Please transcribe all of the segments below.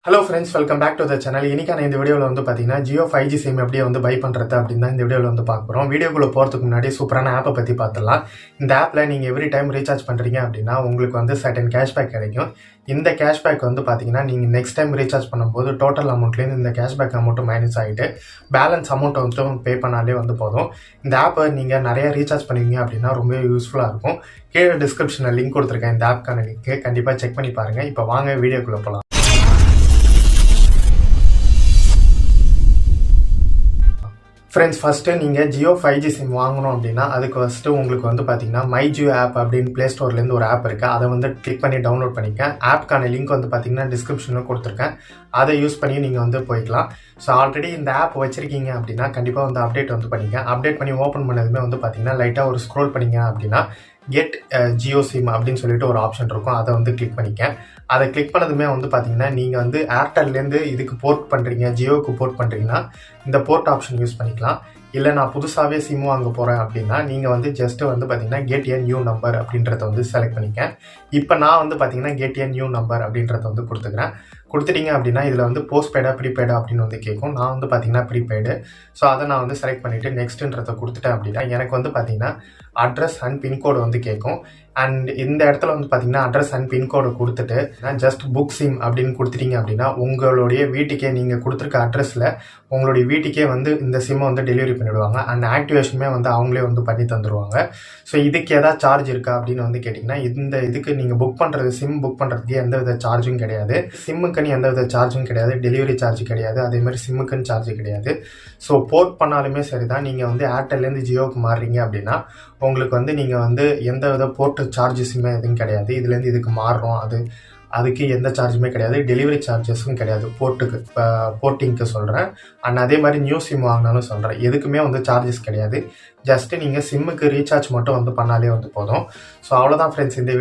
Hello friends, welcome back to the channel. இன்னைக்கான இந்த வீடியோவில் வந்து பார்த்தீங்கன்னா ஜியோ 5G சிம் எப்படியே வந்து பை பண்ணுறது அப்படின்னு தான் இந்த வீடியோவில் வந்து பார்க்க போகிறோம். வீடியோக்குள்ளே போகிறதுக்கு முன்னாடி சூப்பரான ஆப்பை பற்றி பார்த்துடலாம். இந்த ஆப்பில் நீங்கள் எவ்ரி டைம் ரீசார்ஜ் பண்ணுறீங்க அப்படின்னா உங்களுக்கு வந்து சர்டன் கேஷ்பேக் கிடைக்கும். இந்த கேஷ்பேக் வந்து பார்த்தீங்கன்னா நீங்கள் நெக்ஸ்ட் டைம் ரீசார்ஜ் பண்ணும்போது டோட்டல் அமௌண்ட்லேருந்து இந்த கேஷ்பேக் அமௌண்ட்டு மைனஸ் ஆகிட்டு பேலன்ஸ் அமௌண்ட்டை வந்துட்டு பே பண்ணாலே வந்து போதும். இந்த ஆப்பை நீங்கள் நிறைய ரீசார்ஜ் பண்ணுவீங்க அப்படின்னா ரொம்ப யூஸ்ஃபுல்லாக இருக்கும். கீழே டிஸ்கிரிப்ஷனில் லிங்க் கொடுத்துருக்கேன். இந்த ஆப்க்கான லிங்க்கு கண்டிப்பாக செக் பண்ணி பாருங்கள். இப்போ வாங்க வீடியோக்குள்ளே போகலாம். ஃப்ரெண்ட்ஸ், ஃபஸ்ட்டு நீங்கள் ஜியோ 5G சிம் வாங்கணும் அப்படின்னா அதுக்கு ஃபஸ்ட்டு உங்களுக்கு வந்து பார்த்தீங்கன்னா மை ஜியோ ஆப் அப்படின்னு ப்ளே ஸ்டோர்லேருந்து ஒரு ஆப் இருக்குது. அதை வந்து கிளிக் பண்ணி டவுன்லோட் பண்ணிக்க. ஆப்க்கான லிங்க் வந்து பார்த்தீங்கன்னா டிஸ்கிரிப்ஷனில் கொடுத்துருக்கேன். அதை யூஸ் பண்ணி நீங்கள் வந்து போய்க்கலாம். ஸோ ஆல்ரெடி இந்த ஆப் வச்சுருக்கீங்க அப்படின்னா கண்டிப்பாக வந்து அப்டேட் வந்து பண்ணிக்க. அப்டேட் பண்ணி ஓப்பன் பண்ணதுமே வந்து பார்த்தீங்கன்னா லைட்டாக ஒரு ஸ்க்ரோல் பண்ணிங்க அப்படின்னா கெட் ஜியோ சிம் அப்படின்னு சொல்லிட்டு ஒரு ஆப்ஷன் இருக்கும். அதை வந்து கிளிக் பண்ணிக்க. அதை கிளிக் பண்ணதுமே வந்து பார்த்தீங்கன்னா நீங்கள் வந்து ஏர்டெல்லேருந்து இதுக்கு போர்ட் பண்ணுறீங்க, ஜியோவுக்கு போர்ட் பண்ணுறீங்கன்னா இந்த போர்ட் ஆப்ஷன் யூஸ் பண்ணிக்கலாம். இல்லை நான் புதுசாகவே சிம் வாங்க போகிறேன் அப்படின்னா நீங்கள் வந்து ஜஸ்ட்டு வந்து பார்த்தீங்கன்னா கெட் எ நியூ நம்பர் அப்படின்றத வந்து செலக்ட் பண்ணிக்க. இப்போ நான் வந்து பார்த்தீங்கன்னா கெட் எ நியூ நம்பர் அப்படின்றத வந்து கொடுத்துட்டீங்க அப்படின்னா இதில் வந்து போஸ்ட்பெய்டா ப்ரீபெய்டா அப்படின்னு வந்து கேட்கும். நான் வந்து பார்த்தீங்கன்னா ப்ரீபெய்டு. ஸோ அதை நான் வந்து செலக்ட் பண்ணிவிட்டு நெக்ஸ்ட்டுன்றதை கொடுத்துட்டேன் அப்படின்னா எனக்கு வந்து பார்த்தீங்கன்னா அட்ரஸ் அண்ட் பின்கோடு வந்து கேட்கும். அண்ட் இந்த இடத்துல வந்து பார்த்தீங்கன்னா அட்ரஸ் அண்ட் பின்கோடு கொடுத்துட்டு ஜஸ்ட் புக் சிம் அப்படின்னு கொடுத்துட்டீங்க அப்படின்னா உங்களுடைய வீட்டுக்கே நீங்கள் கொடுத்துருக்க அட்ரஸில் உங்களுடைய வீட்டுக்கே வந்து இந்த சிம்மை வந்து டெலிவரி பண்ணிவிடுவாங்க. அண்ட் ஆக்டிவேஷனுமே வந்து அவங்களே வந்து பண்ணி தந்துடுவாங்க. ஸோ இதுக்கு ஏதாவது சார்ஜ் இருக்கா அப்படின்னு வந்து கேட்டிங்கன்னா இந்த இதுக்கு நீங்கள் சிம் புக் பண்ணுறதுக்கு எந்த வித சார்ஜும் கிடையாது. சிம்முக்குன்னு எந்த வித சார்ஜும் கிடையாது. டெலிவரி சார்ஜ் கிடையாது. அதே மாதிரி சிம்முக்குன்னு சார்ஜ் கிடையாது. ஸோ போர்ட் பண்ணாலுமே சரி தான். நீங்கள் வந்து ஏர்டெல்லேருந்து ஜியோவுக்கு மாறுறீங்க அப்படின்னா உங்களுக்கு வந்து நீங்கள் வந்து எந்த வித போர்ட்டு சார்ஜஸுமே எதுவும் கிடையாது. இதுலேருந்து இதுக்கு மாறுறோம் அதுக்கு எந்த சார்ஜுமே கிடையாது. டெலிவரி சார்ஜஸும் கிடையாது. போர்ட்டிங்க்கு சொல்கிறேன். அண்ட் அதே மாதிரி நியூ சிம் வாங்கினாலும் சொல்கிறேன். எதுக்குமே வந்து சார்ஜஸ் கிடையாது. ஜஸ்ட்டு நீங்கள் சிம்முக்கு ரீசார்ஜ் மட்டும் வந்து பண்ணாலே வந்து போதும். ஸோ அவ்வளோதான் ஃப்ரெண்ட்ஸ் இந்த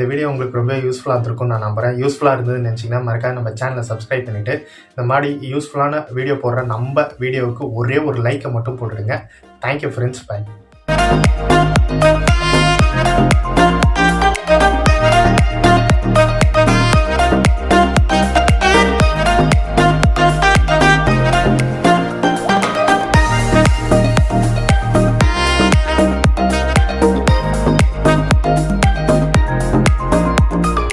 வீடியோ உங்களுக்கு ரொம்ப யூஸ்ஃபுல்லாக இருந்திருக்கும்னு நான் நம்புகிறேன். யூஸ்ஃபுல்லாக இருந்ததுன்னு நினச்சிங்கன்னா மறக்காம நம்ம சேனலை சப்ஸ்கிரைப் பண்ணிவிட்டு இந்த மாதிரி யூஸ்ஃபுல்லான வீடியோ போடுற நம்ம வீடியோவுக்கு ஒரே ஒரு லைக்கை மட்டும் போட்டுடுங்க. Thank you friends. பை.